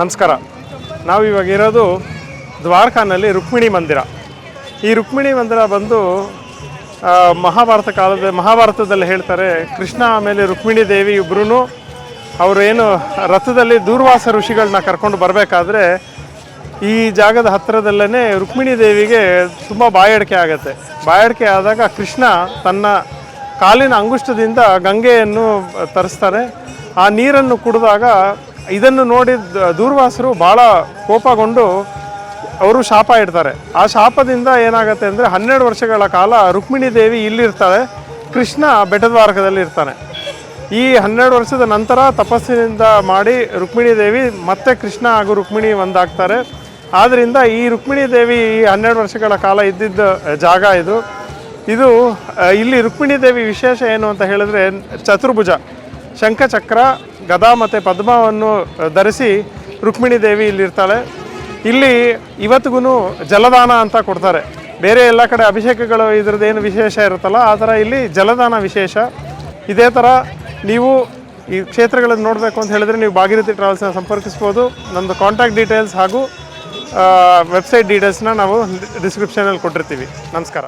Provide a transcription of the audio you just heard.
ನಮಸ್ಕಾರ. ನಾವು ಇವಾಗ ಇರೋದು ದ್ವಾರಕಾನಲ್ಲಿ ರುಕ್ಮಿಣಿ ಮಂದಿರ. ಈ ರುಕ್ಮಿಣಿ ಮಂದಿರ ಬಂದು ಮಹಾಭಾರತದಲ್ಲಿ ಹೇಳ್ತಾರೆ, ಕೃಷ್ಣ ಆಮೇಲೆ ರುಕ್ಮಿಣಿ ದೇವಿ ಇಬ್ಬರೂ ಅವರೇನು ರಥದಲ್ಲಿ ದೂರ್ವಾಸ ಋಷಿಗಳನ್ನ ಕರ್ಕೊಂಡು ಬರಬೇಕಾದ್ರೆ ಈ ಜಾಗದ ಹತ್ತಿರದಲ್ಲೇ ರುಕ್ಮಿಣಿ ದೇವಿಗೆ ತುಂಬ ಬಾಯಾರಿಕೆ ಆಗುತ್ತೆ. ಬಾಯಾರಿಕೆ ಆದಾಗ ಕೃಷ್ಣ ತನ್ನ ಕಾಲಿನ ಅಂಗುಷ್ಟದಿಂದ ಗಂಗೆಯನ್ನು ತರಿಸ್ತಾರೆ. ಆ ನೀರನ್ನು ಕುಡಿದಾಗ ಇದನ್ನು ನೋಡಿ ದೂರ್ವಾಸರು ಭಾಳ ಕೋಪಗೊಂಡು ಅವರು ಶಾಪ ಇಡ್ತಾರೆ. ಆ ಶಾಪದಿಂದ ಏನಾಗುತ್ತೆ ಅಂದರೆ 12 ವರ್ಷಗಳ ಕಾಲ ರುಕ್ಮಿಣಿ ದೇವಿ ಇಲ್ಲಿರ್ತಾಳೆ, ಕೃಷ್ಣ ಬೆಟ್ಟದ್ವಾರಕದಲ್ಲಿ ಇರ್ತಾನೆ. ಈ 12 ವರ್ಷದ ನಂತರ ತಪಸ್ಸಿನಿಂದ ಮಾಡಿ ರುಕ್ಮಿಣಿ ದೇವಿ ಮತ್ತೆ ಕೃಷ್ಣ ಹಾಗೂ ರುಕ್ಮಿಣಿ ಒಂದಾಗ್ತಾರೆ. ಆದ್ದರಿಂದ ಈ ರುಕ್ಮಿಣಿ ದೇವಿ 12 ವರ್ಷಗಳ ಕಾಲ ಇದ್ದಿದ್ದ ಜಾಗ ಇದು ಇಲ್ಲಿ ರುಕ್ಮಿಣಿ ದೇವಿ ವಿಶೇಷ ಏನು ಅಂತ ಹೇಳಿದ್ರೆ, ಚತುರ್ಭುಜ ಶಂಖಚಕ್ರ ಗದಾ ಮತ್ತು ಪದ್ಮವನ್ನು ಧರಿಸಿ ರುಕ್ಮಿಣಿ ದೇವಿ ಇಲ್ಲಿರ್ತಾಳೆ. ಇಲ್ಲಿ ಇವತ್ತಿಗೂ ಜಲದಾನ ಅಂತ ಕೊಡ್ತಾರೆ. ಬೇರೆ ಎಲ್ಲ ಕಡೆ ಅಭಿಷೇಕಗಳು ಇದ್ರದ್ದೇನು ವಿಶೇಷ ಇರುತ್ತಲ್ಲ, ಆ ಥರ ಇಲ್ಲಿ ಜಲದಾನ ವಿಶೇಷ. ಇದೇ ಥರ ನೀವು ಈ ಕ್ಷೇತ್ರಗಳನ್ನು ನೋಡಬೇಕು ಅಂತ ಹೇಳಿದ್ರೆ ನೀವು ಭಾಗೀರಥಿ ಟ್ರಾವೆಲ್ಸ್ನ ಸಂಪರ್ಕಿಸ್ಬೋದು. ನಮ್ಮದು ಕಾಂಟ್ಯಾಕ್ಟ್ ಡೀಟೇಲ್ಸ್ ಹಾಗೂ ವೆಬ್ಸೈಟ್ ಡೀಟೇಲ್ಸ್ನ ನಾವು ಡಿಸ್ಕ್ರಿಪ್ಷನಲ್ಲಿ ಕೊಟ್ಟಿರ್ತೀವಿ. ನಮಸ್ಕಾರ.